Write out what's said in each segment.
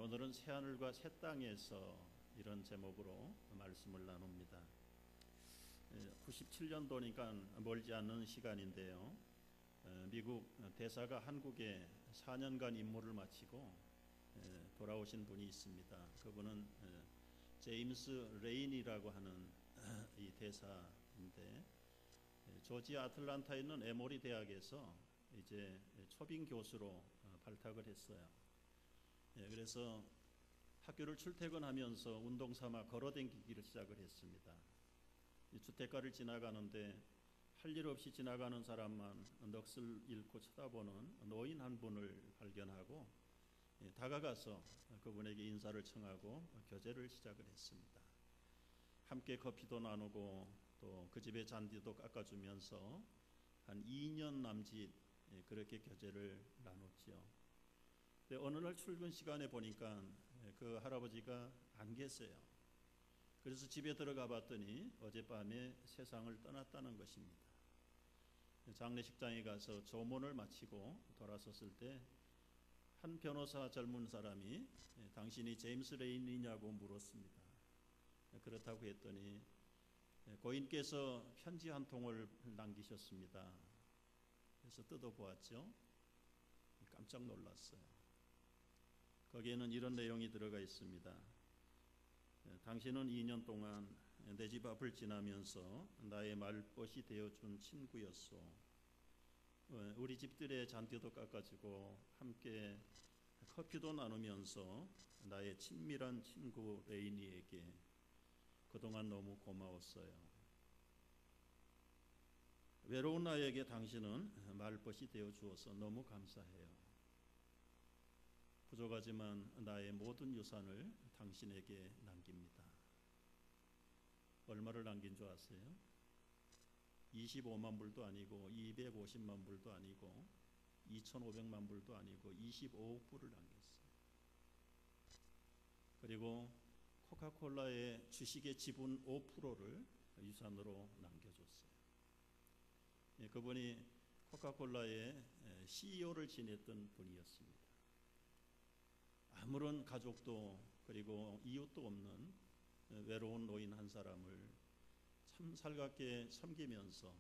오늘은 새하늘과 새 땅에서 이런 제목으로 말씀을 나눕니다. 97년도니까 멀지 않는 시간인데요. 미국 대사가 한국에 4년간 임무를 마치고 돌아오신 분이 있습니다. 그분은 제임스 레인이라고 하는 이 대사인데, 조지아 아틀란타에 있는 에모리 대학에서 이제 초빙 교수로 발탁을 했어요. 그래서 학교를 출퇴근하면서 운동 삼아 걸어다니기를 시작을 했습니다. 주택가를 지나가는데 할 일 없이 지나가는 사람만 넋을 잃고 쳐다보는 노인 한 분을 발견하고 다가가서 그분에게 인사를 청하고 교제를 시작을 했습니다. 함께 커피도 나누고 또 그 집의 잔디도 깎아주면서 한 2년 남짓 그렇게 교제를 나눴지요. 어느 날 출근 시간에 보니까 그 할아버지가 안 계세요. 그래서 집에 들어가 봤더니 어젯밤에 세상을 떠났다는 것입니다. 장례식장에 가서 조문을 마치고 돌아섰을 때 한 변호사 젊은 사람이 당신이 제임스 레인이냐고 물었습니다. 그렇다고 했더니 고인께서 편지 한 통을 남기셨습니다. 그래서 뜯어보았죠. 깜짝 놀랐어요. 거기에는 이런 내용이 들어가 있습니다. 당신은 2년 동안 내 집 앞을 지나면서 나의 말벗이 되어준 친구였소. 우리 집들의 잔디도 깎아주고 함께 커피도 나누면서 나의 친밀한 친구 레이니에게 그동안 너무 고마웠어요. 외로운 나에게 당신은 말벗이 되어주어서 너무 감사해요. 부족하지만 나의 모든 유산을 당신에게 남깁니다. 얼마를 남긴 줄 아세요? 25만 불도 아니고 250만 불도 아니고 2,500만 불도 아니고 25억 불을 남겼어요. 그리고 코카콜라의 주식의 지분 5%를 유산으로 남겨줬어요. 그분이 코카콜라의 CEO를 지냈던 분이었습니다. 아무런 가족도 그리고 이웃도 없는 외로운 노인 한 사람을 참 살갑게 섬기면서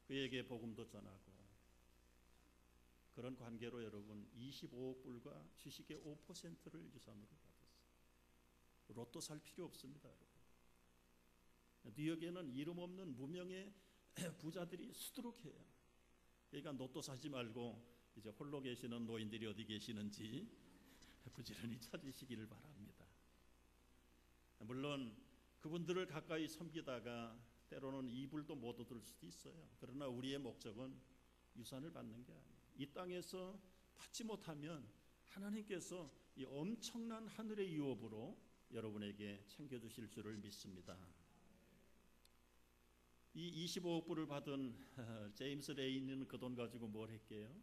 그에게 복음도 전하고, 그런 관계로 여러분 25억 불과 주식의 5%를 유산으로 받았어요. 로또 살 필요 없습니다, 여러분. 뉴욕에는 이름 없는 무명의 부자들이 수두룩해요. 그러니까 로또 사지 말고 이제 홀로 계시는 노인들이 어디 계시는지 부지런히 찾으시기를 바랍니다. 물론 그분들을 가까이 섬기다가 때로는 이불도 못 얻을 수도 있어요. 그러나 우리의 목적은 유산을 받는 게 아니에요. 이 땅에서 받지 못하면 하나님께서 이 엄청난 하늘의 유업으로 여러분에게 챙겨주실 줄을 믿습니다. 이 25억 불을 받은 제임스 레인은 그 돈 가지고 뭘 했게요?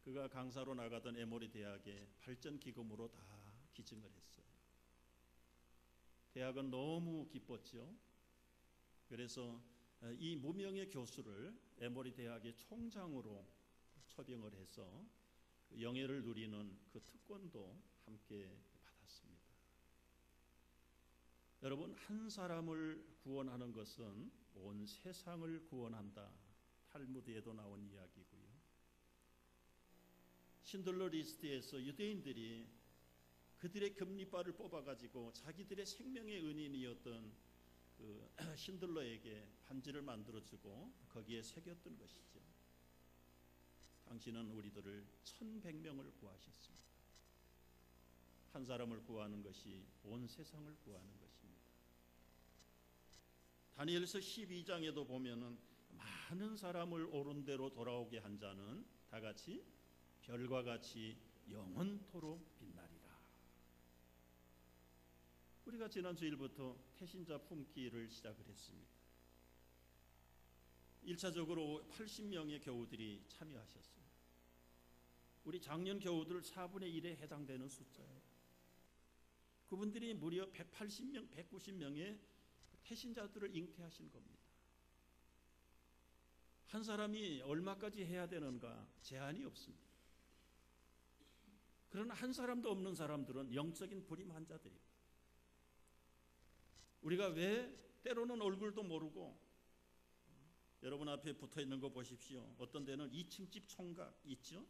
그가 강사로 나가던 에모리 대학에 발전 기금으로 다 기증을 했어요. 대학은 너무 기뻤죠. 그래서 이 무명의 교수를 에모리 대학의 총장으로 초빙을 해서 영예를 누리는 그 특권도 함께 받았습니다. 여러분, 한 사람을 구원하는 것은 온 세상을 구원한다. 탈무드에도 나온 이야기고요. 신들러 리스트에서 유대인들이 그들의 금리빨을 뽑아가지고 자기들의 생명의 은인이었던 그 신들러에게 반지를 만들어주고 거기에 새겼던 것이죠. 당신은 우리들을 1,100명을 구하셨습니다. 한 사람을 구하는 것이 온 세상을 구하는 것입니다. 다니엘서 12장에도 보면은 많은 사람을 옳은 대로 돌아오게 한 자는 다 같이 별과 같이 영원토록 빛나리라. 우리가 지난 주일부터 태신자 품기를 시작을 했습니다. 1차적으로 80명의 교우들이 참여하셨어요. 우리 작년 교우들 4분의 1에 해당되는 숫자예요. 그분들이 무려 180명, 190명의 태신자들을 잉태하신 겁니다. 한 사람이 얼마까지 해야 되는가 제한이 없습니다. 그러나 한 사람도 없는 사람들은 영적인 불임 환자들이에요. 우리가 왜 때로는 얼굴도 모르고, 여러분 앞에 붙어 있는 거 보십시오. 어떤 데는 2층 집 총각 있죠?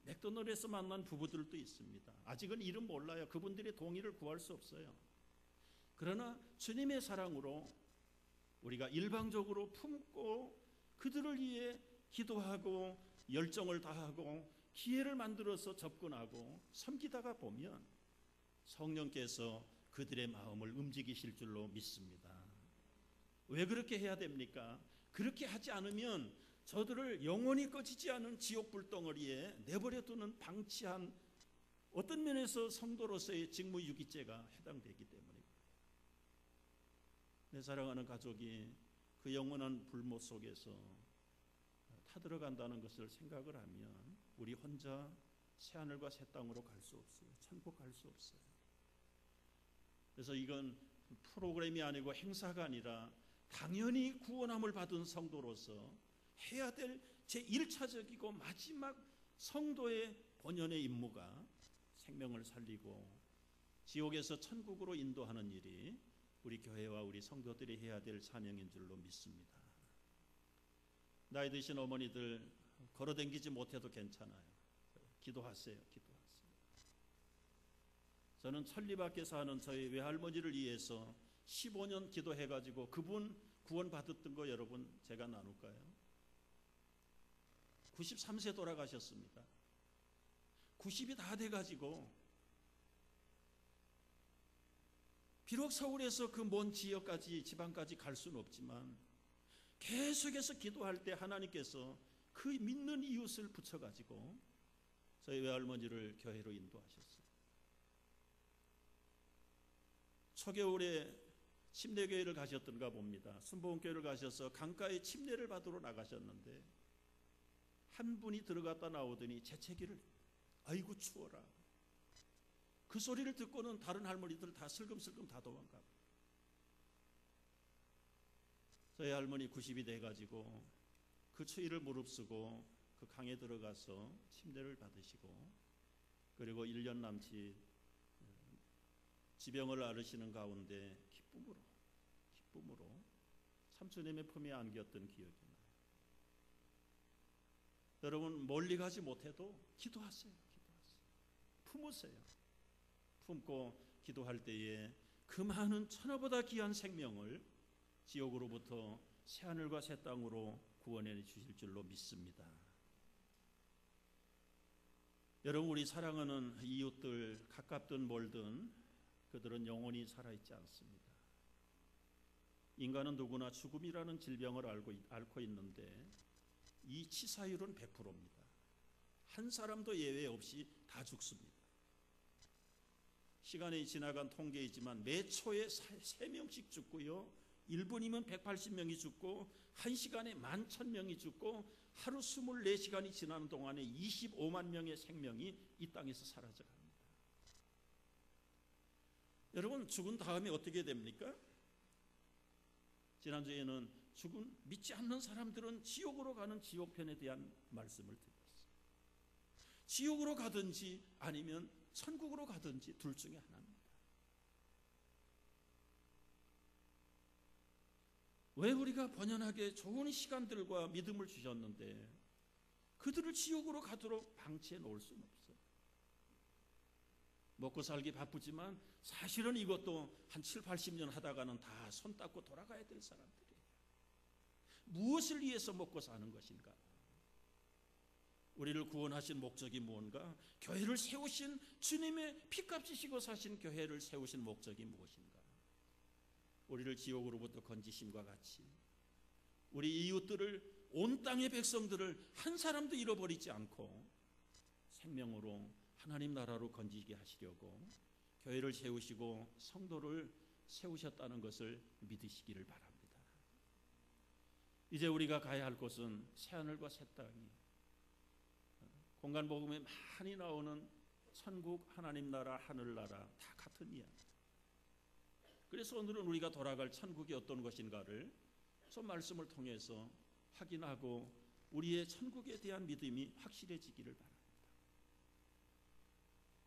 맥도날드에서 만난 부부들도 있습니다. 아직은 이름 몰라요. 그분들의 동의를 구할 수 없어요. 그러나 주님의 사랑으로 우리가 일방적으로 품고 그들을 위해 기도하고 열정을 다하고 기회를 만들어서 접근하고 섬기다가 보면 성령께서 그들의 마음을 움직이실 줄로 믿습니다. 왜 그렇게 해야 됩니까? 그렇게 하지 않으면 저들을 영원히 꺼지지 않은 지옥 불덩어리에 내버려 두는 방치한 어떤 면에서 성도로서의 직무유기죄가 해당되기 때문입니다. 내 사랑하는 가족이 그 영원한 불못 속에서 타들어간다는 것을 생각을 하면 우리 혼자 새하늘과 새 땅으로 갈 수 없어요. 천국 갈 수 없어요. 그래서 이건 프로그램이 아니고 행사가 아니라 당연히 구원함을 받은 성도로서 해야 될 제1차적이고 마지막 성도의 본연의 임무가 생명을 살리고 지옥에서 천국으로 인도하는 일이 우리 교회와 우리 성도들이 해야 될 사명인 줄로 믿습니다. 나이 드신 어머니들 걸어다니지 못해도 괜찮아요. 기도하세요. 기도하세요. 저는 천리밖에 사는 저희 외할머니를 위해서 15년 기도해가지고 그분 구원 받았던 거 여러분 제가 나눌까요? 93세 돌아가셨습니다. 90이 다 돼가지고 비록 서울에서 그 먼 지역까지 지방까지 갈 수는 없지만 계속해서 기도할 때 하나님께서 그 믿는 이웃을 붙여가지고 저희 외할머니를 교회로 인도하셨어요. 초겨울에 침례교회를 가셨던가 봅니다. 순복음교회를 가셔서 강가에 침례를 받으러 나가셨는데 한 분이 들어갔다 나오더니 재채기를 아이고 추워라. 그 소리를 듣고는 다른 할머니들 다 슬금슬금 다 도망가고 저희 할머니 90이 돼가지고 그 추위를 무릅쓰고 그 강에 들어가서 침례를 받으시고 그리고 1년 남짓 지병을 앓으시는 가운데 기쁨으로 삼촌님의 품에 안겼던 기억이 나요. 여러분 멀리 가지 못해도 기도하세요. 품으세요. 품고 기도할 때에 그 많은 천하보다 귀한 생명을 지옥으로부터 새하늘과 새 땅으로 구원해 주실 줄로 믿습니다. 여러분 우리 사랑하는 이웃들 가깝든 멀든 그들은 영원히 살아있지 않습니다. 인간은 누구나 죽음이라는 질병을 앓고 있는데 이 치사율은 100%입니다. 한 사람도 예외 없이 다 죽습니다. 시간이 지나간 통계이지만 매 초에 3명씩 죽고요. 1분이면 180명이 죽고 1시간에 11,000명이 죽고 하루 24시간이 지나는 동안에 25만 명의 생명이 이 땅에서 사라져갑니다. 여러분 죽은 다음에 어떻게 됩니까? 지난주에는 믿지 않는 사람들은 지옥으로 가는 지옥편에 대한 말씀을 드렸어요. 지옥으로 가든지 아니면 천국으로 가든지 둘 중에 하나입니다. 왜 우리가 번연하게 좋은 시간들과 믿음을 주셨는데 그들을 지옥으로 가도록 방치해 놓을 수는 없어요. 먹고 살기 바쁘지만 사실은 이것도 한 7, 80년 하다가는 다 손 닦고 돌아가야 될 사람들이에요. 무엇을 위해서 먹고 사는 것인가? 우리를 구원하신 목적이 무엇인가? 교회를 세우신 주님의 피값지시고 사신 교회를 세우신 목적이 무엇인가? 우리를 지옥으로부터 건지심과 같이 우리 이웃들을 온 땅의 백성들을 한 사람도 잃어버리지 않고 생명으로 하나님 나라로 건지게 하시려고 교회를 세우시고 성도를 세우셨다는 것을 믿으시기를 바랍니다. 이제 우리가 가야 할 곳은 새하늘과 새 땅이 공간복음에 많이 나오는 천국, 하나님 나라, 하늘나라 다 같은 이야기. 그래서 오늘은 우리가 돌아갈 천국이 어떤 것인가를 좀 말씀을 통해서 확인하고 우리의 천국에 대한 믿음이 확실해지기를 바랍니다.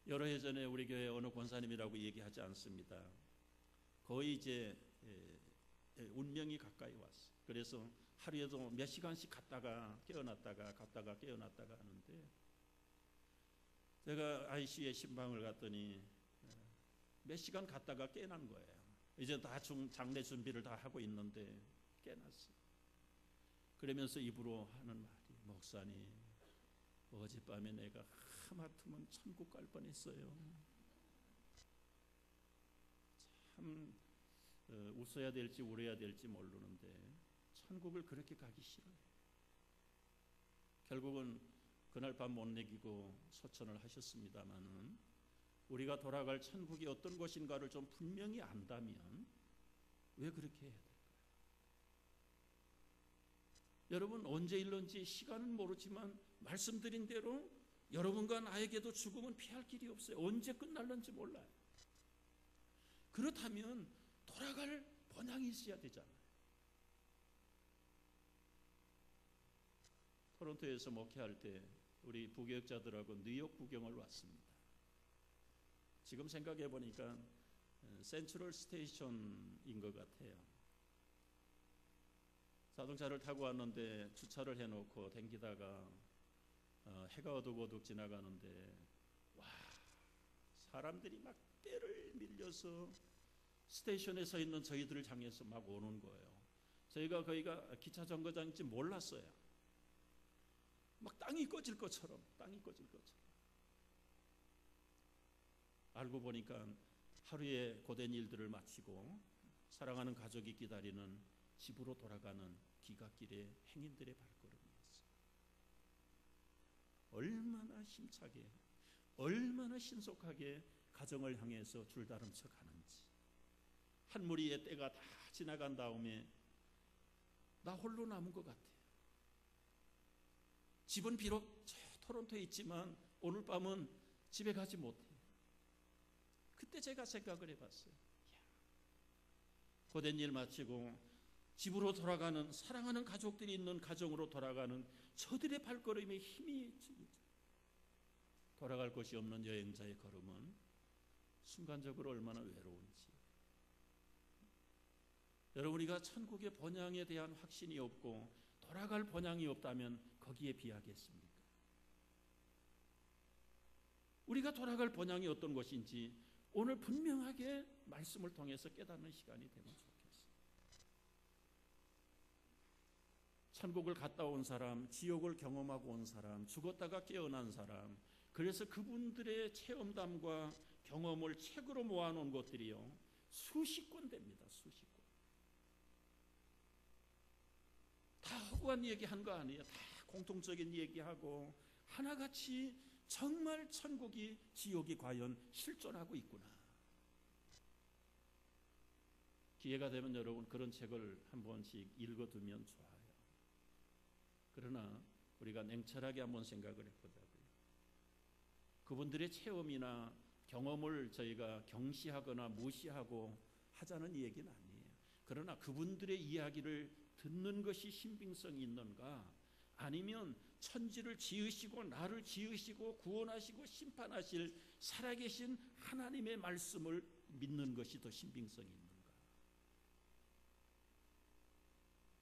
여러 해 전에 우리 교회 어느 권사님이라고 얘기하지 않습니다. 거의 이제 운명이 가까이 왔어. 그래서 하루에도 몇 시간씩 갔다가 깨어났다가 갔다가 깨어났다가 하는데, 제가 ICU에 신방을 갔더니 몇 시간 갔다가 깨난 거예요. 이제 다 장례 준비를 다 하고 있는데 깨났어요. 그러면서 입으로 하는 말이, 목사님, 어젯밤에 내가 하마터면 천국 갈 뻔했어요. 참 웃어야 될지 울어야 될지 모르는데 천국을 그렇게 가기 싫어요. 결국은 그날 밤 못 내기고 소천을 하셨습니다마는, 우리가 돌아갈 천국이 어떤 곳인가를 좀 분명히 안다면 왜 그렇게 해야 될까요? 여러분, 언제 일런지 시간은 모르지만 말씀드린 대로 여러분과 나에게도 죽음은 피할 길이 없어요. 언제 끝날는지 몰라요. 그렇다면 돌아갈 본향이 있어야 되잖아요. 토론토에서 목회할 때 우리 부교역자들하고 뉴욕 구경을 왔습니다. 지금 생각해 보니까 센트럴 스테이션인 것 같아요. 자동차를 타고 왔는데 주차를 해놓고 댕기다가 해가 어둑어둑 지나가는데, 와, 사람들이 막 떼를 밀려서 스테이션에 서 있는 저희들을 향해서 막 오는 거예요. 저희가 거기가 기차 정거장인지 몰랐어요. 막 땅이 꺼질 것처럼. 알고 보니까 하루의 고된 일들을 마치고 사랑하는 가족이 기다리는 집으로 돌아가는 기갓길의 행인들의 발걸음이었어요. 얼마나 힘차게, 얼마나 신속하게 가정을 향해서 줄다름쳐 가는지. 한 무리의 때가 다 지나간 다음에 나 홀로 남은 것 같아요. 집은 비록 토론토에 있지만 오늘 밤은 집에 가지 못해요. 그때 제가 생각을 해봤어요. 고된 일 마치고 집으로 돌아가는, 사랑하는 가족들이 있는 가정으로 돌아가는 저들의 발걸음에 힘이 돌아갈 곳이 없는 여행자의 걸음은 순간적으로 얼마나 외로운지. 여러분, 우리가 천국의 본향에 대한 확신이 없고 돌아갈 본향이 없다면 거기에 비하겠습니까? 우리가 돌아갈 본향이 어떤 것인지 오늘 분명하게 말씀을 통해서 깨닫는 시간이 되면 좋겠어요. 천국을 갔다 온 사람, 지옥을 경험하고 온 사람, 죽었다가 깨어난 사람, 그래서 그분들의 체험담과 경험을 책으로 모아놓은 것들이요, 수십 권 됩니다. 수십 권. 다 허구한 얘기한 거 아니에요. 다 공통적인 얘기하고 하나같이 정말 천국이 지옥이 과연 실존하고 있구나. 기회가 되면 여러분 그런 책을 한 번씩 읽어두면 좋아요. 그러나 우리가 냉철하게 한번 생각을 해보자고요. 그분들의 체험이나 경험을 저희가 경시하거나 무시하고 하자는 얘기는 아니에요. 그러나 그분들의 이야기를 듣는 것이 신빙성이 있는가, 아니면 천지를 지으시고 나를 지으시고 구원하시고 심판하실 살아계신 하나님의 말씀을 믿는 것이 더 신빙성이 있는가.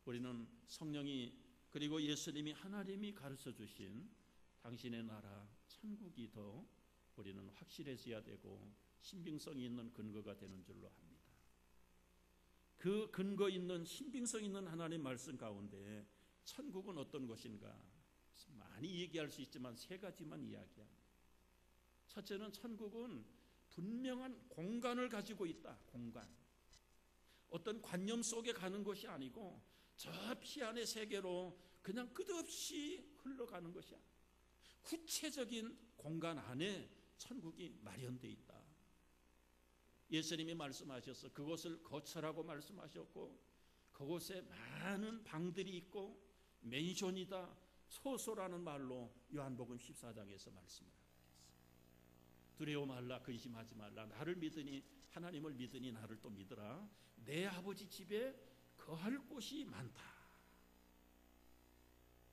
우리는 성령이, 그리고 예수님이, 하나님이 가르쳐 주신 당신의 나라 천국이 더 우리는 확실해져야 되고 신빙성이 있는 근거가 되는 줄로 합니다. 그 근거 있는, 신빙성 있는 하나님 말씀 가운데 천국은 어떤 것인가 많이 얘기할 수 있지만 세 가지만 이야기합니다. 첫째는 천국은 분명한 공간을 가지고 있다. 공간. 어떤 관념 속에 가는 것이 아니고 저 피안의 세계로 그냥 끝없이 흘러가는 것이 아니야. 구체적인 공간 안에 천국이 마련되어 있다. 예수님이 말씀하셔서 그곳을 거처라고 말씀하셨고, 그곳에 많은 방들이 있고 맨션이다, 소소라는 말로 요한복음 14장에서 말씀을 하고 있어요. 두려워 말라, 근심하지 말라. 나를 믿으니, 하나님을 믿으니 나를 또 믿으라. 내 아버지 집에 거할 곳이 많다.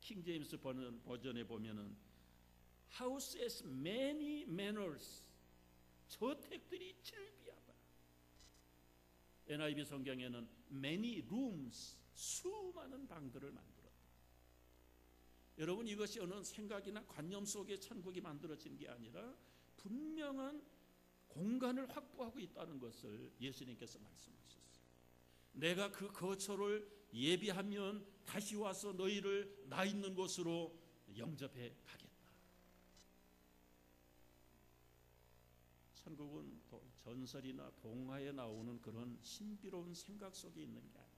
킹제임스 버전에 보면은 House has many manors, 저택들이 질비하다. NIV 성경에는 many rooms, 수많은 방들을 만들었다. 여러분, 이것이 어느 생각이나 관념 속에 천국이 만들어진 게 아니라 분명한 공간을 확보하고 있다는 것을 예수님께서 말씀하셨어요. 내가 그 거처를 예비하면 다시 와서 너희를 나 있는 곳으로 영접해 가겠다. 천국은 전설이나 동화에 나오는 그런 신비로운 생각 속에 있는 게 아니에요.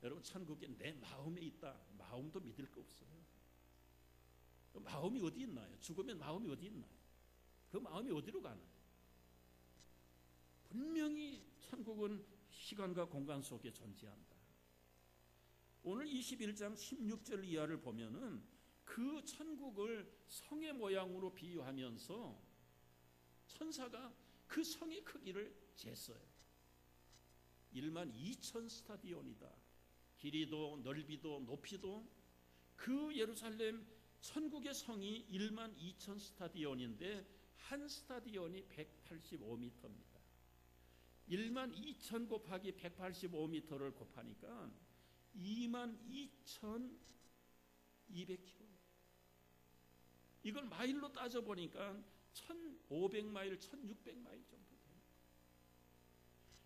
여러분, 천국에 내 마음에 있다. 마음도 믿을 거 없어요. 마음이 어디 있나요? 죽으면 마음이 어디 있나요? 그 마음이 어디로 가나요? 분명히 천국은 시간과 공간 속에 존재한다. 오늘 21장 16절 이하를 보면은 그 천국을 성의 모양으로 비유하면서 천사가 그 성의 크기를 쟀어요. 12,000 스타디온이다. 길이도 넓이도 높이도. 그 예루살렘 천국의 성이 12,000 스타디온인데 한 스타디온이 185m입니다. 12,000 곱하기 185m를 곱하니까 22,200km. 이걸 마일로 따져보니까 1,500마일, 1,600마일 정도 됩니다.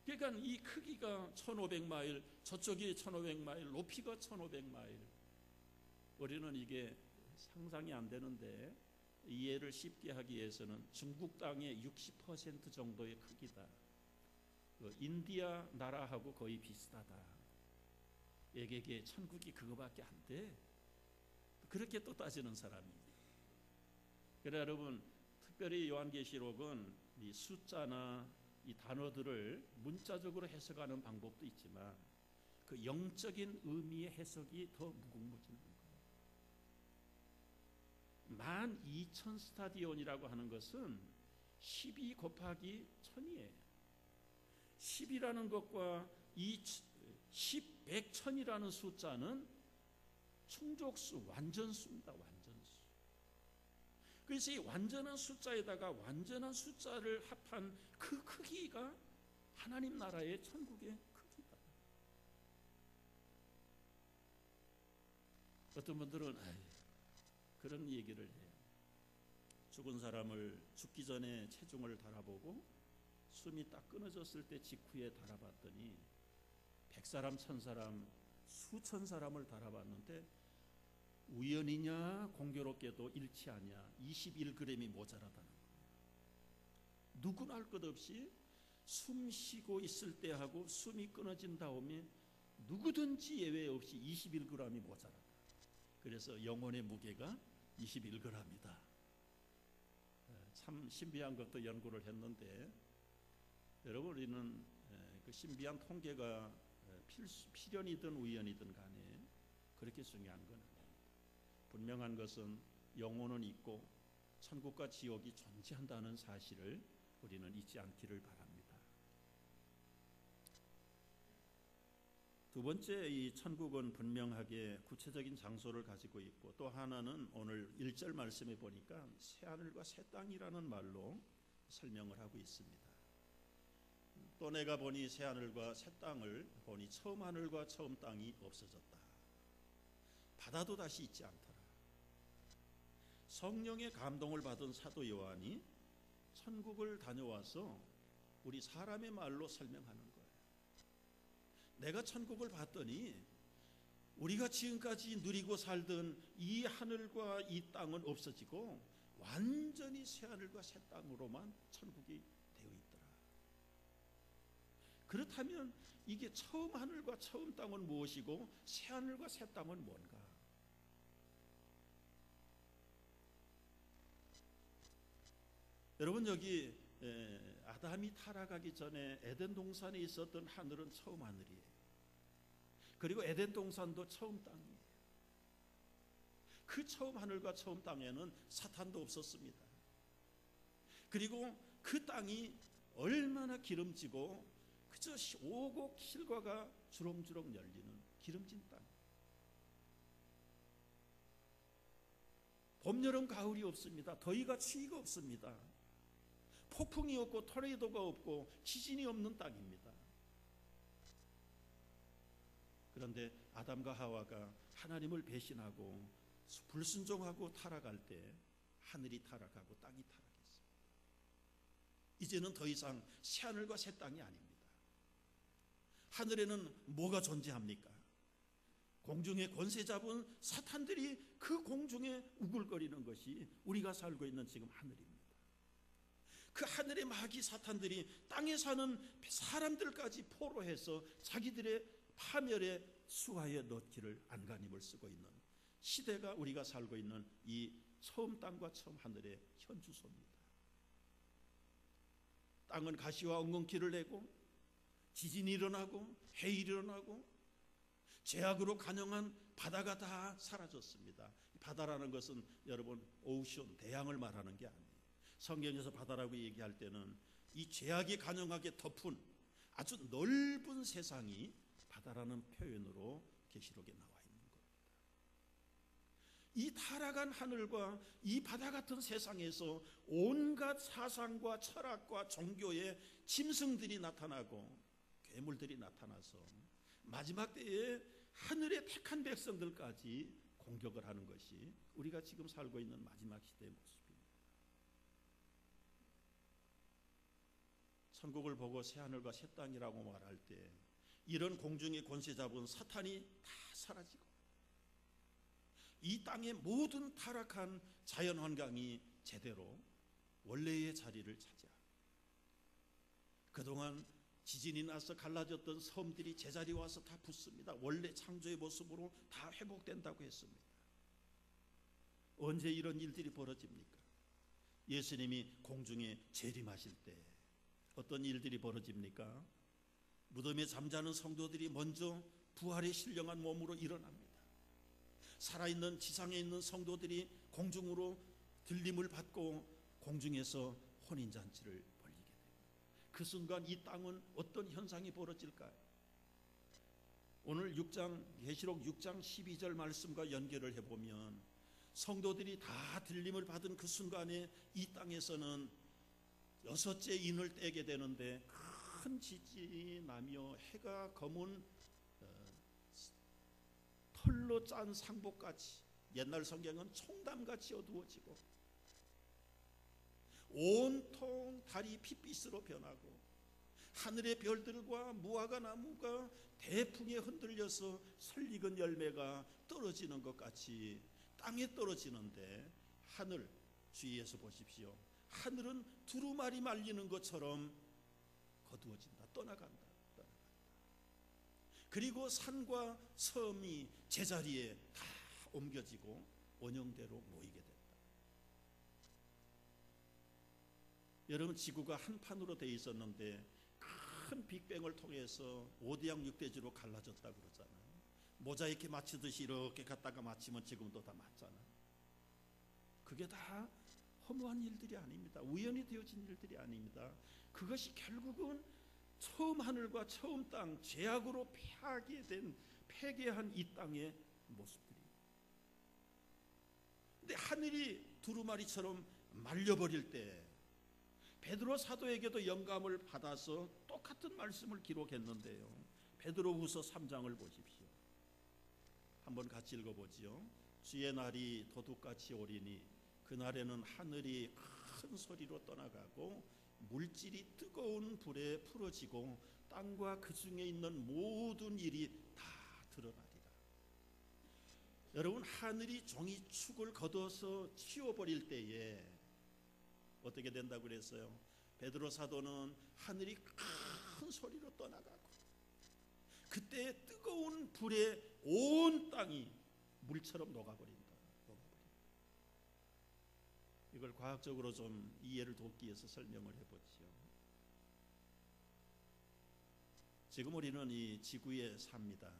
그러니까 이 크기가 1,500마일, 저쪽이 1,500마일, 높이가 1,500마일. 우리는 이게 상상이 안 되는데 이해를 쉽게 하기 위해서는 중국 땅의 60% 정도의 크기다. 인디아 나라하고 거의 비슷하다. 에게게 천국이 그거밖에 안 돼. 그렇게 또 따지는 사람이. 그래 여러분, 특별히 요한계시록은 이 숫자나 이 단어들을 문자적으로 해석하는 방법도 있지만 그 영적인 의미의 해석이 더 무궁무진한 거예요. 12,000 스타디온이라고 하는 것은 12 곱하기 1000이에요. 10이라는 것과 이 10, 100, 1000이라는 숫자는 충족수, 완전수입니다. 완전수. 그래서 이 완전한 숫자에다가 완전한 숫자를 합한 그 크기가 하나님 나라의 천국의 크기다. 어떤 분들은 그런 얘기를 해요. 죽은 사람을 죽기 전에 체중을 달아보고 숨이 딱 끊어졌을 때 직후에 달아봤더니 100사람, 1000사람, 수천 사람을 달아봤는데 우연이냐 공교롭게도 일치하냐 21g이 모자라다는 거예요. 누구나 할 것 없이 숨 쉬고 있을 때 하고 숨이 끊어진 다음에 누구든지 예외 없이 21g이 모자라다. 그래서 영혼의 무게가 21g이다. 참 신비한 것도 연구를 했는데 여러분, 우리는 그 신비한 통계가 필연이든 우연이든 간에 그렇게 중요한 건 아닙니다. 분명한 것은 영혼은 있고 천국과 지옥이 존재한다는 사실을 우리는 잊지 않기를 바랍니다. 두 번째, 이 천국은 분명하게 구체적인 장소를 가지고 있고 또 하나는 오늘 1절 말씀에 보니까 새하늘과 새 땅이라는 말로 설명을 하고 있습니다. 또 내가 보니 새하늘과 새 땅을 보니 처음 하늘과 처음 땅이 없어졌다. 바다도 다시 있지 않더라. 성령의 감동을 받은 사도 요한이 천국을 다녀와서 우리 사람의 말로 설명하는 거예요. 내가 천국을 봤더니 우리가 지금까지 누리고 살던 이 하늘과 이 땅은 없어지고 완전히 새 하늘과 새 땅으로만 천국이 되어 있더라. 그렇다면 이게 처음 하늘과 처음 땅은 무엇이고 새 하늘과 새 땅은 뭔가? 여러분, 여기 아담이 타락하기 전에 에덴 동산에 있었던 하늘은 처음 하늘이에요. 그리고 에덴 동산도 처음 땅이에요. 그 처음 하늘과 처음 땅에는 사탄도 없었습니다. 그리고 그 땅이 얼마나 기름지고 그저 오곡 실과가 주렁주렁 열리는 기름진 땅. 봄, 여름, 가을이 없습니다. 더위가 추위가 없습니다. 폭풍이 없고 토네이도가 없고 지진이 없는 땅입니다. 그런데 아담과 하와가 하나님을 배신하고 불순종하고 타락할 때 하늘이 타락하고 땅이 타락했습니다. 이제는 더 이상 새하늘과 새 땅이 아닙니다. 하늘에는 뭐가 존재합니까? 공중에 권세 잡은 사탄들이 그 공중에 우글거리는 것이 우리가 살고 있는 지금 하늘입니다. 그 하늘의 마귀 사탄들이 땅에 사는 사람들까지 포로해서 자기들의 파멸의 수하에 넣기를 안간힘을 쓰고 있는 시대가 우리가 살고 있는 이 처음 땅과 처음 하늘의 현주소입니다. 땅은 가시와 엉겅퀴를 내고 지진이 일어나고 해일이 일어나고 제약으로 간영한 바다가 다 사라졌습니다. 바다라는 것은 여러분 오션, 대양을 말하는 게 아니에요. 성경에서 바다라고 얘기할 때는 이 죄악이 간영하게 덮은 아주 넓은 세상이 바다라는 표현으로 계시록에 나와 있는 겁니다. 이 타락한 하늘과 이 바다 같은 세상에서 온갖 사상과 철학과 종교의 짐승들이 나타나고 괴물들이 나타나서 마지막 때에 하늘의 택한 백성들까지 공격을 하는 것이 우리가 지금 살고 있는 마지막 시대의 모습입니다. 천국을 보고 새하늘과 새 땅이라고 말할 때 이런 공중의 권세 잡은 사탄이 다 사라지고 이 땅의 모든 타락한 자연환경이 제대로 원래의 자리를 차지하고 그동안 지진이 나서 갈라졌던 섬들이 제자리에 와서 다 붙습니다. 원래 창조의 모습으로 다 회복된다고 했습니다. 언제 이런 일들이 벌어집니까? 예수님이 공중에 재림하실 때 어떤 일들이 벌어집니까? 무덤에 잠자는 성도들이 먼저 부활의 신령한 몸으로 일어납니다. 살아있는 지상에 있는 성도들이 공중으로 들림을 받고 공중에서 혼인잔치를 벌이게 됩니다. 그 순간 이 땅은 어떤 현상이 벌어질까요? 오늘 계시록 6장 12절 말씀과 연결을 해보면 성도들이 다 들림을 받은 그 순간에 이 땅에서는 여섯째 인을 떼게 되는데 큰 지진이 나며 해가 검은 털로 짠 상복같이, 옛날 성경은 총담같이 어두워지고 온통 달이 핏빛으로 변하고 하늘의 별들과 무화과 나무가 대풍에 흔들려서 설익은 열매가 떨어지는 것 같이 땅에 떨어지는데 하늘, 주위에서 보십시오. 하늘은 두루마리 말리는 것처럼 거두어진다. 떠나간다. 그리고 산과 섬이 제자리에 다 옮겨지고 원형대로 모이게 된다. 여러분, 지구가 한 판으로 되어 있었는데 큰 빅뱅을 통해서 5대양 6대지로 갈라졌다 그러잖아요. 모자이크 맞추듯이 이렇게 갖다가 맞추면 지금도 다 맞잖아요. 그게 다 허무한 일들이 아닙니다. 우연히 되어진 일들이 아닙니다. 그것이 결국은 처음 하늘과 처음 땅, 죄악으로 폐괴한 이 땅의 모습들입니다. 근데 하늘이 두루마리처럼 말려버릴 때 베드로 사도에게도 영감을 받아서 똑같은 말씀을 기록했는데요. 베드로후서 3장을 보십시오. 한번 같이 읽어보지요. 주의 날이 도둑같이 오리니 그날에는 하늘이 큰 소리로 떠나가고 물질이 뜨거운 불에 풀어지고 땅과 그 중에 있는 모든 일이 다 드러나리라. 여러분, 하늘이 종이축을 걷어서 치워버릴 때에 어떻게 된다고 그랬어요? 베드로 사도는 하늘이 큰 소리로 떠나가고 그때 뜨거운 불에 온 땅이 물처럼 녹아버린다. 이걸 과학적으로 좀 이해를 돕기 위해서 설명을 해보지요. 지금 우리는 이 지구에 삽니다.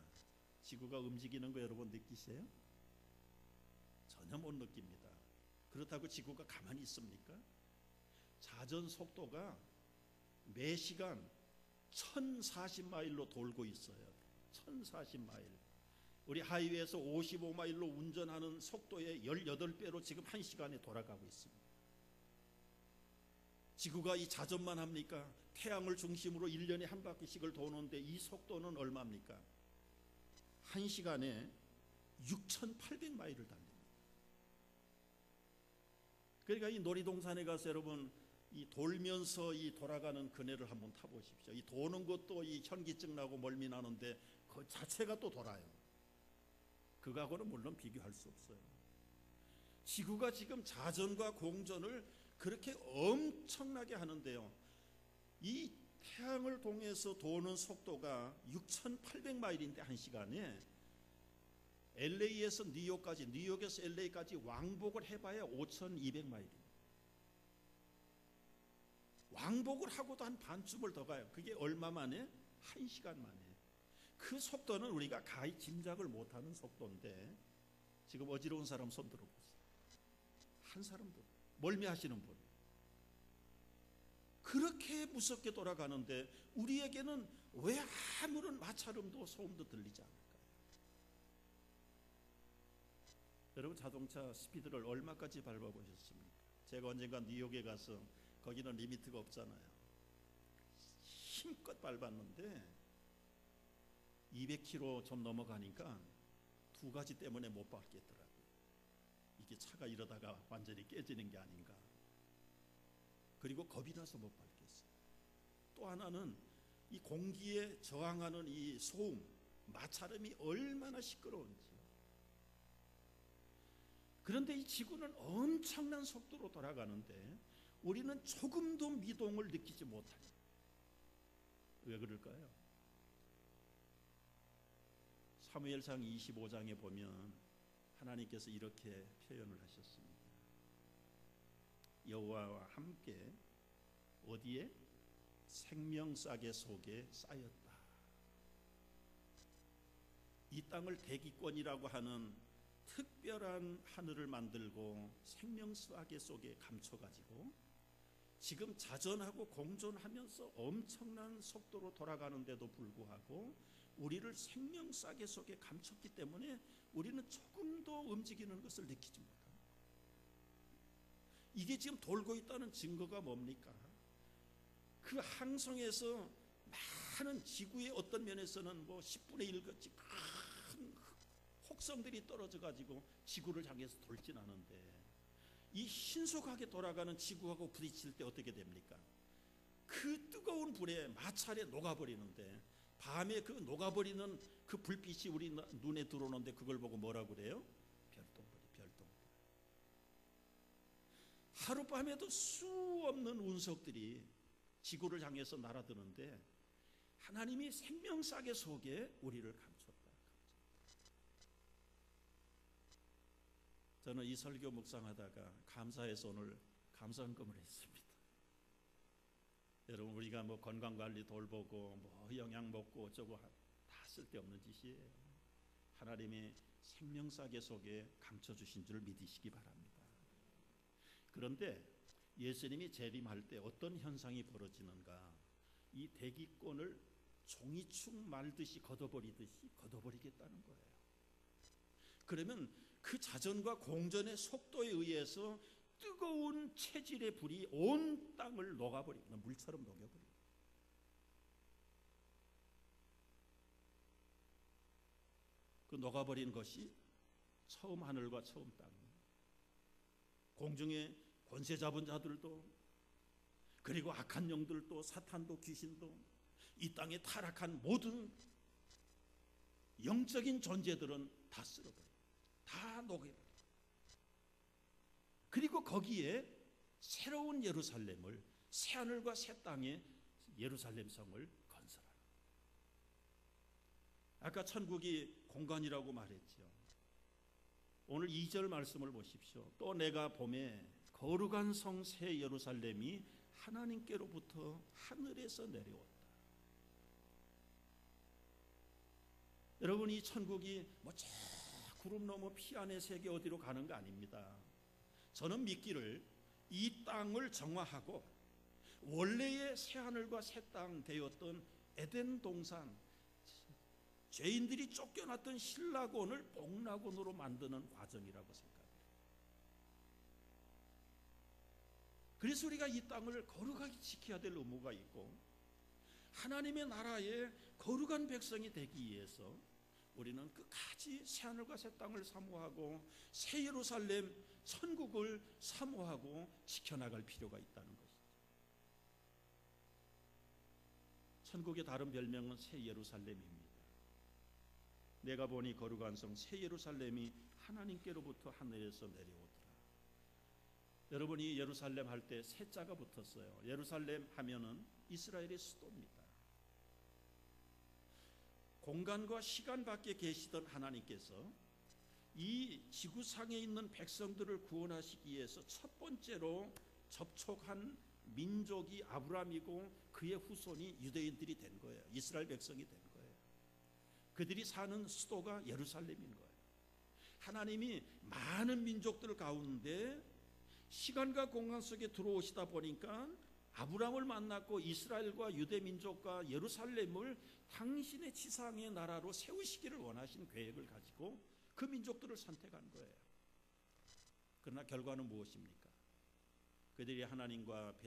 지구가 움직이는 거 여러분 느끼세요? 전혀 못 느낍니다. 그렇다고 지구가 가만히 있습니까? 자전 속도가 매 시간 1040마일로 돌고 있어요. 1040마일. 우리 하이웨이에서 55마일로 운전하는 속도의 18배로 지금 1시간에 돌아가고 있습니다. 지구가 이 자전만 합니까? 태양을 중심으로 1년에 한 바퀴씩을 도는데 이 속도는 얼마입니까? 1시간에 6,800마일을 달립니다. 그러니까 이 놀이동산에 가서 여러분 이 돌면서 이 돌아가는 그네를 한번 타보십시오. 이 도는 것도 이 현기증 나고 멀미 나는데 그 자체가 또 돌아요. 그거하고는 물론 비교할 수 없어요. 지구가 지금 자전과 공전을 그렇게 엄청나게 하는데요, 이 태양을 통해서 도는 속도가 6,800마일인데 1시간에 LA에서 뉴욕까지, 뉴욕에서 LA까지 왕복을 해봐야 5,200마일입니다. 왕복을 하고도 한 반쯤을 더 가요. 그게 얼마 만에? 1시간 만에. 그 속도는 우리가 가히 짐작을 못하는 속도인데, 지금 어지러운 사람 손 들어보세요. 한 사람도, 멀미하시는 분, 그렇게 무섭게 돌아가는데 우리에게는 왜 아무런 마찰음도 소음도 들리지 않을까요? 여러분, 자동차 스피드를 얼마까지 밟아보셨습니까? 제가 언젠가 뉴욕에 가서, 거기는 리미트가 없잖아요. 힘껏 밟았는데 200km 좀 넘어가니까 두 가지 때문에 못 밟겠더라고요. 이게 차가 이러다가 완전히 깨지는 게 아닌가, 그리고 겁이 나서 못 밟겠어요. 또 하나는 이 공기에 저항하는 이 소음, 마찰음이 얼마나 시끄러운지. 그런데 이 지구는 엄청난 속도로 돌아가는데 우리는 조금도 미동을 느끼지 못해요. 왜 그럴까요? 사무엘상 25장에 보면 하나님께서 이렇게 표현을 하셨습니다. 여호와와 함께 어디에? 생명싸개 속에 쌓였다. 이 땅을 대기권이라고 하는 특별한 하늘을 만들고 생명싸개 속에 감춰가지고 지금 자전하고 공존하면서 엄청난 속도로 돌아가는데도 불구하고 우리를 생명싸개 속에 감췄기 때문에 우리는 조금도 움직이는 것을 느끼지 못합니다. 이게 지금 돌고 있다는 증거가 뭡니까? 그 항성에서 많은 지구의 어떤 면에서는 뭐 10분의 1 같이 큰 혹성들이 떨어져 가지고 지구를 향해서 돌진 않은데, 이 신속하게 돌아가는 지구하고 부딪힐 때 어떻게 됩니까? 그 뜨거운 불에 마찰에 녹아버리는데, 밤에 그 녹아버리는 그 불빛이 우리 눈에 들어오는데 그걸 보고 뭐라고 그래요? 별똥별이, 별똥별. 하룻밤에도 수 없는 운석들이 지구를 향해서 날아드는데 하나님이 생명싸개 속에 우리를 감췄다. 저는 이 설교 묵상하다가 감사해서 오늘 감사헌금을 했습니다. 여러분, 우리가 뭐 건강관리 돌보고 뭐 영양 먹고 어쩌고 다 쓸데없는 짓이에요. 하나님이 생명싸개 속에 감춰주신 줄 믿으시기 바랍니다. 그런데 예수님이 재림할 때 어떤 현상이 벌어지는가? 이 대기권을 종이축 말듯이 걷어버리듯이 걷어버리겠다는 거예요. 그러면 그 자전과 공전의 속도에 의해서 뜨거운 체질의 불이 온 땅을 녹아버리고 물처럼 녹여버려요. 그 녹아버린 것이 처음 하늘과 처음 땅, 공중에 권세 잡은 자들도, 그리고 악한 영들도, 사탄도, 귀신도, 이 땅에 타락한 모든 영적인 존재들은 다 쓸어버려요. 다 녹여버려요. 그리고 거기에 새로운 예루살렘을, 새하늘과 새 땅의 예루살렘 성을 건설하는. 아까 천국이 공간이라고 말했죠. 오늘 2절 말씀을 보십시오. 또 내가 봄에 거룩한 성 새 예루살렘이 하나님께로부터 하늘에서 내려온다. 여러분, 이 천국이 뭐 저 구름 너머 피 안의 세계 어디로 가는 거 아닙니다. 저는 믿기를 이 땅을 정화하고 원래의 새하늘과 새 땅 되었던 에덴 동산, 죄인들이 쫓겨났던 신라곤을 복락곤으로 만드는 과정이라고 생각합니다. 그래서 우리가 이 땅을 거룩하게 지켜야 될 의무가 있고, 하나님의 나라의 거룩한 백성이 되기 위해서 우리는 끝까지 새하늘과 새 땅을 사모하고 새 예루살렘 천국을 사모하고 지켜나갈 필요가 있다는 것이죠. 천국의 다른 별명은 새 예루살렘입니다. 내가 보니 거룩한 성 새 예루살렘이 하나님께로부터 하늘에서 내려오더라. 여러분이 예루살렘 할 때 새 자가 붙었어요. 예루살렘 하면은 이스라엘의 수도입니다. 공간과 시간 밖에 계시던 하나님께서 이 지구상에 있는 백성들을 구원하시기 위해서 첫 번째로 접촉한 민족이 아브라함이고 그의 후손이 유대인들이 된 거예요. 이스라엘 백성이 된 거예요. 그들이 사는 수도가 예루살렘인 거예요. 하나님이 많은 민족들 가운데 시간과 공간 속에 들어오시다 보니까 아브라함을 만났고 이스라엘과 유대 민족과 예루살렘을 당신의 지상의 나라로 세우시기를 원하신 계획을 가지고 그 민족들을 선택한 거예요. 그러나 결과는 무엇입니까? 그들이 하나님과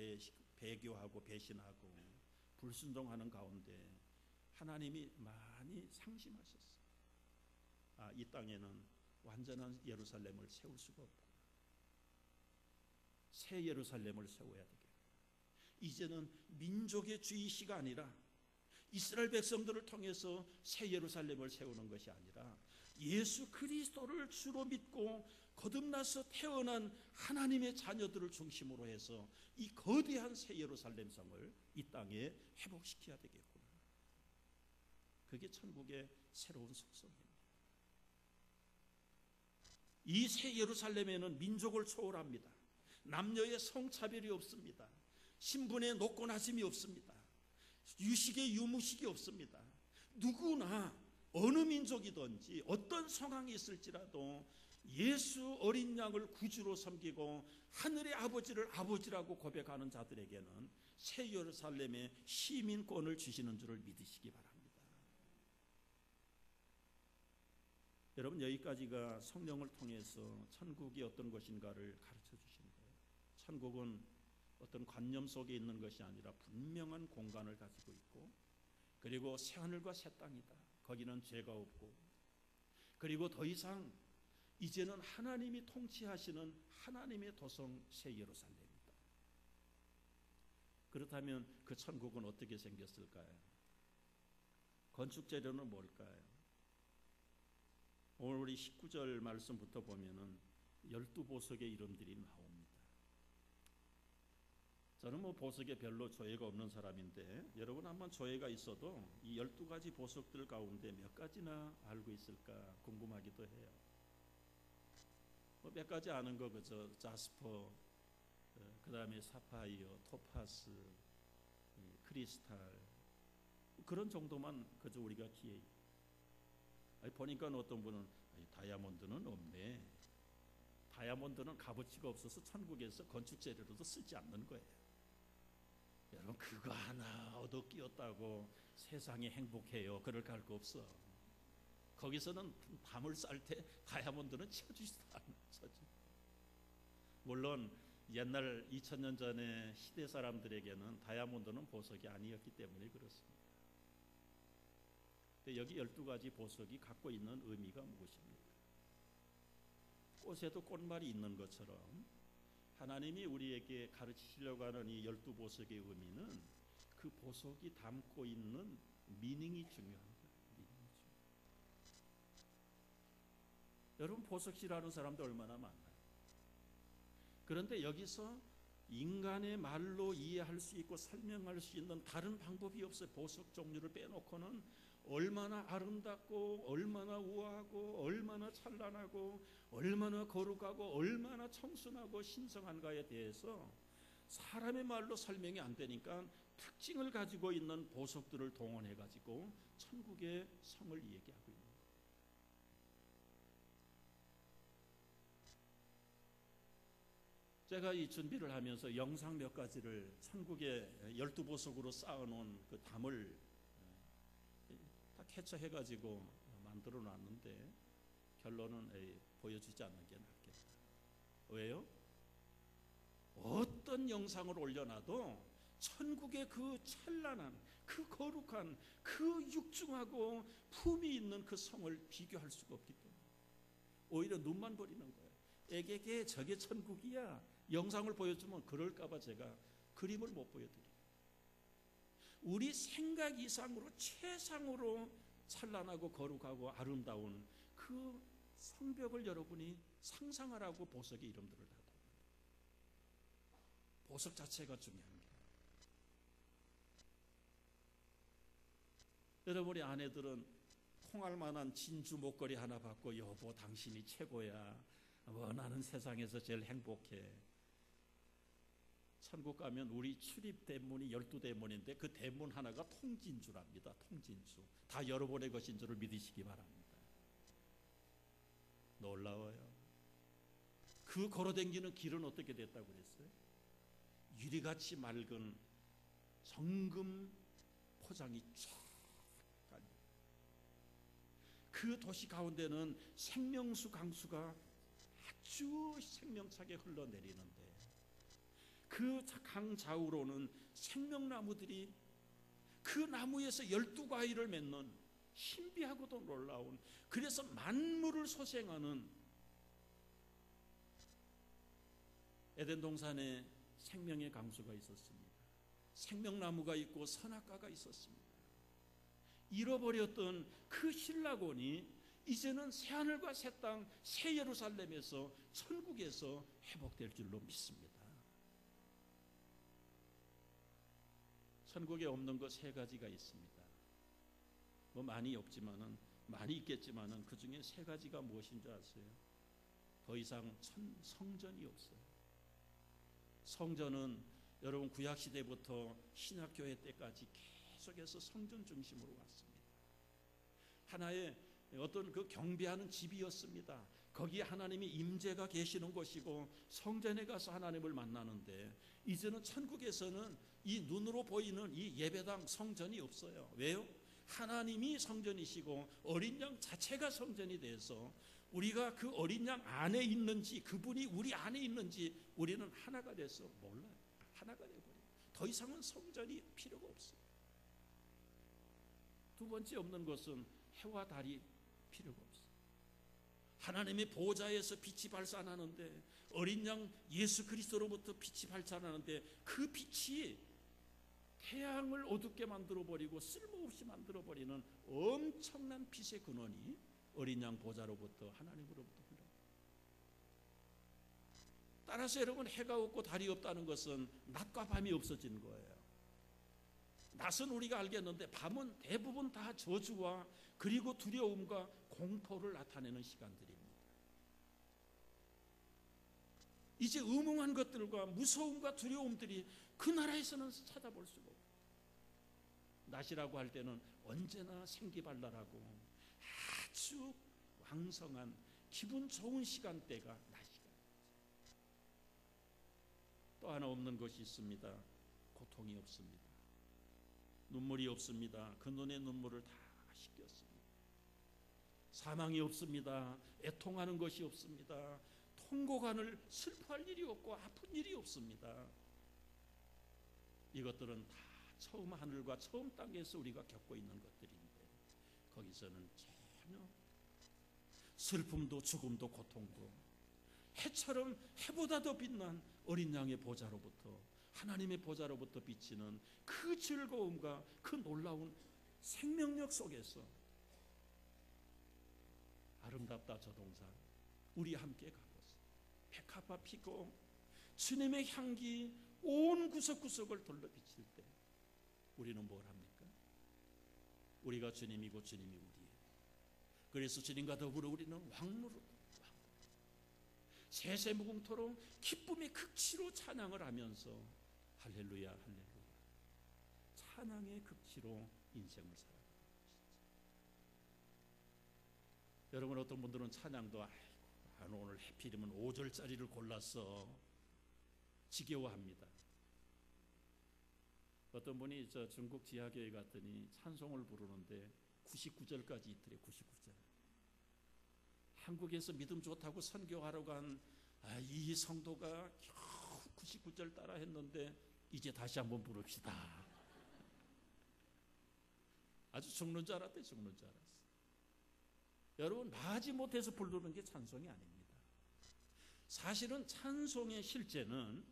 배교하고 배신하고 불순종하는 가운데 하나님이 많이 상심하셨어요. 이 땅에는 완전한 예루살렘을 세울 수가 없고 새 예루살렘을 세워야 되겠다. 이제는 민족의 주의시가 아니라 이스라엘 백성들을 통해서 새 예루살렘을 세우는 것이 아니라 예수 그리스도를 주로 믿고 거듭나서 태어난 하나님의 자녀들을 중심으로 해서 이 거대한 새 예루살렘 성을 이 땅에 회복시켜야 되겠구나. 그게 천국의 새로운 속성입니다. 이 새 예루살렘에는 민족을 초월합니다. 남녀의 성차별이 없습니다. 신분의 노곤하심이 없습니다. 유식의 유무식이 없습니다. 누구나 어느 민족이든지 어떤 상황이 있을지라도 예수 어린 양을 구주로 섬기고 하늘의 아버지를 아버지라고 고백하는 자들에게는 새 예루살렘의 시민권을 주시는 줄을 믿으시기 바랍니다. 여러분, 여기까지가 성령을 통해서 천국이 어떤 것인가를 가르쳐 주신 거예요. 천국은 어떤 관념 속에 있는 것이 아니라 분명한 공간을 가지고 있고, 그리고 새하늘과 새 땅이다. 거기는 죄가 없고, 그리고 더 이상 이제는 하나님이 통치하시는 하나님의 도성 새 예루살렘이다. 그렇다면 그 천국은 어떻게 생겼을까요? 건축 재료는 뭘까요? 오늘 우리 19절 말씀부터 보면은 12보석의 이름들이 나옵니다. 저는 보석에 별로 조예가 없는 사람인데 여러분 한번 조예가 있어도 이 12가지 보석들 가운데 몇 가지나 알고 있을까 궁금하기도 해요. 몇 가지 아는 거 그저 자스퍼, 그 다음에 사파이어, 토파스, 크리스탈, 그런 정도만 그저 우리가 기회. 보니까 어떤 분은 다이아몬드는 없네. 다이아몬드는 값어치가 없어서 천국에서 건축 재료로도 쓰지 않는 거예요. 여러분, 그거 하나 얻어 끼었다고 세상에 행복해요? 그럴 거 할 거 없어. 거기서는 담을 쌀 때 다이아몬드는 쳐주지도 않아요. 물론 옛날 2000년 전에 시대 사람들에게는 다이아몬드는 보석이 아니었기 때문에 그렇습니다. 여기 12가지 보석이 갖고 있는 의미가 무엇입니까? 꽃에도 꽃말이 있는 것처럼 하나님이 우리에게 가르치시려고 하는 이 12보석의 의미는 그 보석이 담고 있는 미닝이 중요한 거예요. 여러분, 보석이라는 사람도 얼마나 많아요. 그런데 여기서 인간의 말로 이해할 수 있고 설명할 수 있는 다른 방법이 없어요. 보석 종류를 빼놓고는 얼마나 아름답고 얼마나 우아하고 얼마나 찬란하고 얼마나 거룩하고 얼마나 청순하고 신성한가에 대해서 사람의 말로 설명이 안 되니까 특징을 가지고 있는 보석들을 동원해 가지고 천국의 성을 얘기하고 있는 거예요. 제가 이 준비를 하면서 영상 몇 가지를 천국의 12보석으로 쌓아놓은 그 담을 다 캡처해가지고 만들어 놨는데 결론은 보여주지 않는 게 낫겠다. 왜요? 어떤 영상을 올려놔도 천국의 그 찬란한, 그 거룩한, 그 육중하고 품이 있는 그 성을 비교할 수가 없기 때문에 오히려 눈만 버리는 거예요. 애게게 저게 천국이야. 영상을 보여주면 그럴까봐 제가 그림을 못 보여드려요. 우리 생각 이상으로 최상으로 찬란하고 거룩하고 아름다운 그 성벽을 여러분이 상상하라고 보석의 이름들을 다 둡니다. 보석 자체가 중요한 게. 여러분의 아내들은 통할 만한 진주 목걸이 하나 받고 여보 당신이 최고야. 나는 세상에서 제일 행복해. 천국 가면 우리 출입 대문이 12대문인데 그 대문 하나가 통진주랍니다. 통진주. 다 여러분의 것인 줄을 믿으시기 바랍니다. 놀라워요. 그 걸어다니는 길은 어떻게 됐다고 그랬어요? 유리같이 맑은 정금 포장이 쫙 깔려. 그 도시 가운데는 생명수 강수가 아주 생명차게 흘러내리는데 그 강 좌우로는 생명나무들이 그 나무에서 12과일을 맺는 신비하고도 놀라운, 그래서 만물을 소생하는 에덴 동산에 생명의 강수가 있었습니다. 생명나무가 있고 선악과가 있었습니다. 잃어버렸던 그 신라곤이 이제는 새하늘과 새 땅, 새 예루살렘에서 천국에서 회복될 줄로 믿습니다. 천국에 없는 것 3가지가 있습니다. 뭐 많이 없지만은, 많이 있겠지만은 그 중에 3가지가 무엇인 줄 아세요? 더 이상 성전이 없어요. 성전은 여러분 구약 시대부터 신약 교회 때까지 계속해서 성전 중심으로 왔습니다. 하나의 어떤 그 경배하는 집이었습니다. 거기에 하나님의 임재가 계시는 곳이고 성전에 가서 하나님을 만나는데 이제는 천국에서는 이 눈으로 보이는 이 예배당 성전이 없어요. 왜요? 하나님이 성전이시고 어린 양 자체가 성전이 돼서 우리가 그 어린 양 안에 있는지 그분이 우리 안에 있는지 우리는 하나가 돼서 몰라요. 하나가 돼버려요. 더 이상은 성전이 필요가 없어요. 두 번째 없는 것은 해와 달이 필요가 없어요. 하나님의 보좌에서 빛이 발산하는데 어린 양 예수 그리스도로부터 빛이 발산하는데 그 빛이 태양을 어둡게 만들어버리고 쓸모없이 만들어버리는 엄청난 빛의 근원이 어린 양 보좌로부터 하나님으로부터 흘러요. 따라서 여러분 해가 없고 달이 없다는 것은 낮과 밤이 없어진 거예요. 낮은 우리가 알겠는데 밤은 대부분 다 저주와 그리고 두려움과 공포를 나타내는 시간들입니다. 이제 음흉한 것들과 무서움과 두려움들이 그 나라에서는 찾아볼 수가 없고 낮이라고 할 때는 언제나 생기발랄하고 아주 왕성한 기분 좋은 시간대가 낮이가. 또 하나 없는 것이 있습니다. 고통이 없습니다. 눈물이 없습니다. 그 눈의 눈물을 다 씻겼습니다. 사망이 없습니다. 애통하는 것이 없습니다. 통곡하는 슬퍼할 일이 없고 아픈 일이 없습니다. 이것들은 다 처음 하늘과 처음 땅에서 우리가 겪고 있는 것들인데 거기서는 전혀 슬픔도 죽음도 고통도 해처럼 해보다 더 빛난 어린 양의 보좌로부터 하나님의 보좌로부터 비치는 그 즐거움과 그 놀라운 생명력 속에서 아름답다 저 동산 우리 함께 가보자. 백합화 피고 주님의 향기 온 구석구석을 돌려 비칠 때 우리는 뭘 합니까? 우리가 주님이고 주님이 우리예요. 그래서 주님과 더불어 우리는 왕노릇 세세무궁토록 기쁨의 극치로 찬양을 하면서 할렐루야 할렐루야 찬양의 극치로 인생을 살아가는 것이죠. 여러분 어떤 분들은 찬양도 오늘 해필이면 5절짜리를 골랐어 지겨워합니다. 어떤 분이 저 중국 지하교회 갔더니 찬송을 부르는데 99절까지 있더래. 99절. 한국에서 믿음 좋다고 선교하러 간 이 성도가 겨우 99절 따라 했는데 이제 다시 한번 부릅시다. 아주 죽는 줄 알았대. 죽는 줄 알았어. 여러분, 마지 못해서 부르는 게 찬송이 아닙니다. 사실은 찬송의 실제는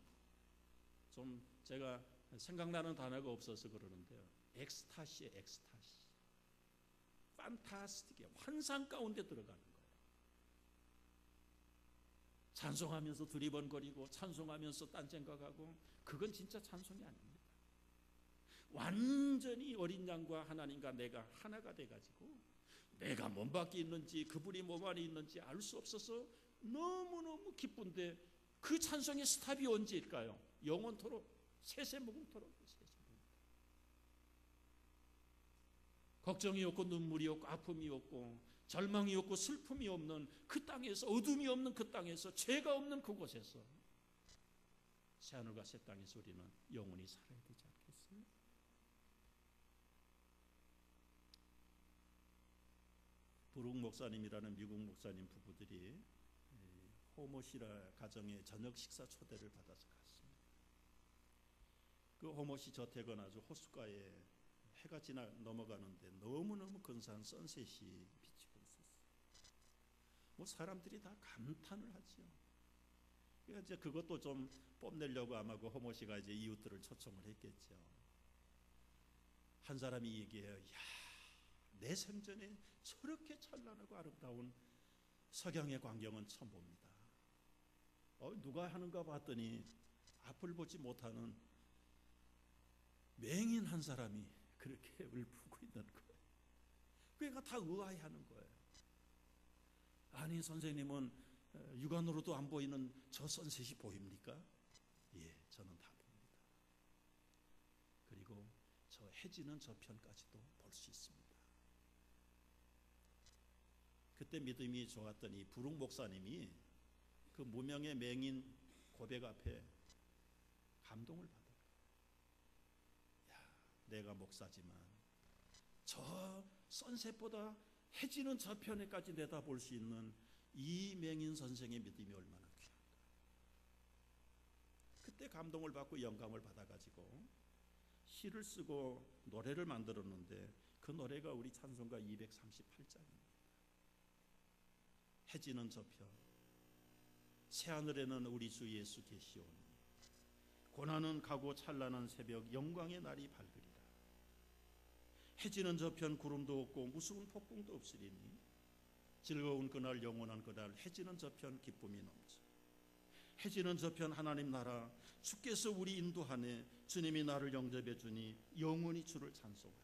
좀 제가 생각나는 단어가 없어서 그러는데요, 엑스타시예요. 엑스타시. 판타스틱해. 환상 가운데 들어가는 거예요. 찬송하면서 두리번거리고 찬송하면서 딴 생각하고, 그건 진짜 찬송이 아닙니다. 완전히 어린 양과 하나님과 내가 하나가 돼가지고 내가 몸 밖에 있는지 그분이 몸 안에 있는지 알 수 없어서 너무너무 기쁜데, 그 찬송의 스탑이 언제일까요? 영원토록 세세무궁토록. 걱정이 없고 눈물이 없고 아픔이 없고 절망이 없고 슬픔이 없는 그 땅에서, 어둠이 없는 그 땅에서, 죄가 없는 그곳에서 새하늘과 새 땅에서 우리는 영원히 살아야 되지 않겠어요? 브룩 목사님이라는 미국 목사님 부부들이 호모시라 가정에 저녁 식사 초대를 받아서 갔습니다. 그 호모시 저택은 아주 호숫가에 해가 넘어가는데 너무너무 근사한 선셋이 비치고 있었어요. 뭐 사람들이 다 감탄을 하죠. 그러니까 이제 그것도 좀 뽐내려고 아마 그 호모시가 이제 이웃들을 초청을 했겠죠. 한 사람이 얘기해요. 야, 내 생전에 저렇게 찬란하고 아름다운 석양의 광경은 처음 봅니다. 누가 하는가 봤더니 앞을 보지 못하는 맹인 한 사람이 그렇게 울프고 있는 거예요. 그러니까 다 의아해하는 거예요. 아니, 선생님은 육안으로도 안 보이는 저 선셋이 보입니까? 예, 저는 다 봅니다. 그리고 저 해지는 저편까지도 볼 수 있습니다. 그때 믿음이 좋았던 이 부룩 목사님이 그 무명의 맹인 고백 앞에 감동을 받아요. 야, 내가 목사지만 저 선셋보다 해지는 저편에까지 내다볼 수 있는 이 맹인 선생의 믿음이 얼마나 귀한가. 그때 감동을 받고 영감을 받아가지고 시를 쓰고 노래를 만들었는데, 그 노래가 우리 찬송가 238장입니다. 해지는 저편, 새하늘에는 우리 주 예수 계시오니, 고난은 가고 찬란한 새벽 영광의 날이 밝으리라. 해지는 저편 구름도 없고 무서운 폭풍도 없으리니, 즐거운 그날 영원한 그날 해지는 저편 기쁨이 넘쳐. 해지는 저편 하나님 나라, 주께서 우리 인도하네, 주님이 나를 영접해 주니 영원히 주를 찬송하리.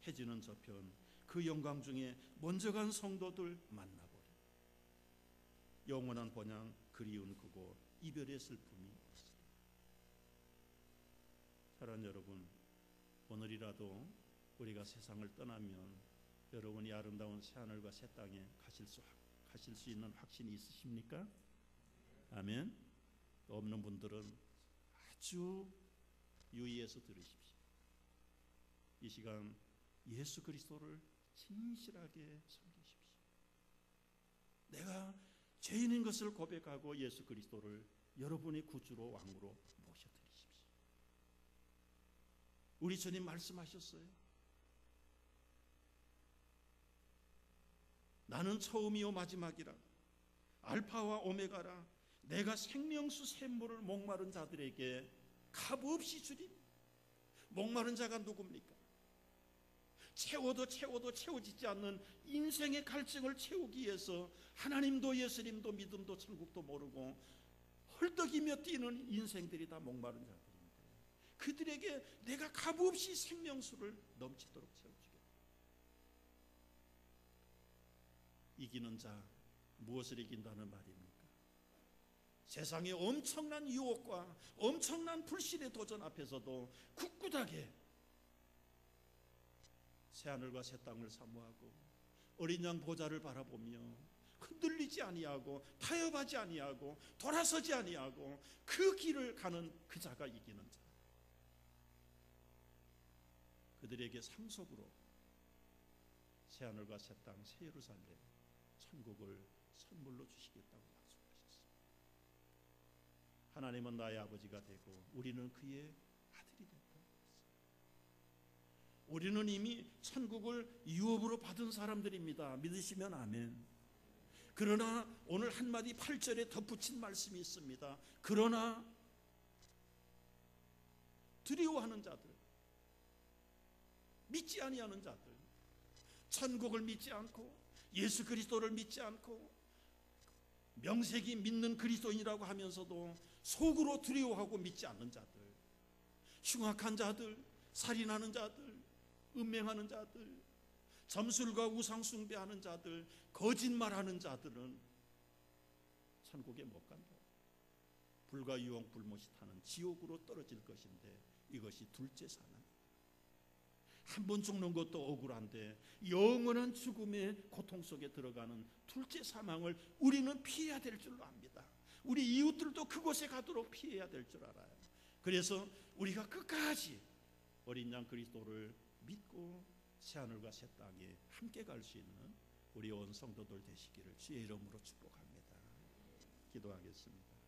해지는 저편 그 영광 중에 먼저 간 성도들 만나보리. 영원한 번향 그리운 그곳 이별의 슬픔이 없으리. 사랑하는 여러분, 오늘이라도 우리가 세상을 떠나면 여러분이 아름다운 새하늘과 새 땅에 가실 수 있는 확신이 있으십니까? 아멘. 없는 분들은 아주 유의해서 들으십시오. 이 시간 예수 그리스도를 진실하게 섬기십시오. 내가 죄인인 것을 고백하고 예수 그리스도를 여러분의 구주로 왕으로 모셔드리십시오. 우리 주님 말씀하셨어요. 나는 처음이요 마지막이라, 알파와 오메가라. 내가 생명수 샘물을 목마른 자들에게 값없이 주리니. 목마른 자가 누굽니까? 채워도 채워지지 않는 인생의 갈증을 채우기 위해서 하나님도 예수님도 믿음도 천국도 모르고 헐떡이며 뛰는 인생들이 다 목마른 자들인데, 그들에게 내가 값없이 생명수를 넘치도록 채워주겠다. 이기는 자, 무엇을 이긴다는 말입니까? 세상의 엄청난 유혹과 엄청난 불신의 도전 앞에서도 굳굳하게 새하늘과 새 땅을 사모하고 어린 양 보좌를 바라보며 흔들리지 아니하고 타협하지 아니하고 돌아서지 아니하고 그 길을 가는 그 자가 이기는 자. 그들에게 상속으로 새하늘과 새 땅, 새 예루살렘, 천국을 선물로 주시겠다고 약속하셨습니다. 하나님은 나의 아버지가 되고 우리는 그의 아들이 됐다. 우리는 이미 천국을 유업으로 받은 사람들입니다. 믿으시면 아멘. 그러나 오늘 한마디 8절에 덧붙인 말씀이 있습니다. 그러나 두려워하는 자들, 믿지 아니하는 자들, 천국을 믿지 않고 예수 그리스도를 믿지 않고 명색이 믿는 그리스도인이라고 하면서도 속으로 두려워하고 믿지 않는 자들, 흉악한 자들, 살인하는 자들, 음행하는 자들, 점술과 우상 숭배하는 자들, 거짓말하는 자들은 천국에 못 간다. 불과 유황 불못이 타는 지옥으로 떨어질 것인데 이것이 둘째 사망. 한 번 죽는 것도 억울한데 영원한 죽음의 고통 속에 들어가는 둘째 사망을 우리는 피해야 될 줄로 압니다. 우리 이웃들도 그곳에 가도록 피해야 될 줄 알아요. 그래서 우리가 끝까지 어린 양 그리스도를 믿고 새하늘과 새 땅에 함께 갈 수 있는 우리 온 성도들 되시기를 주의 이름으로 축복합니다. 기도하겠습니다.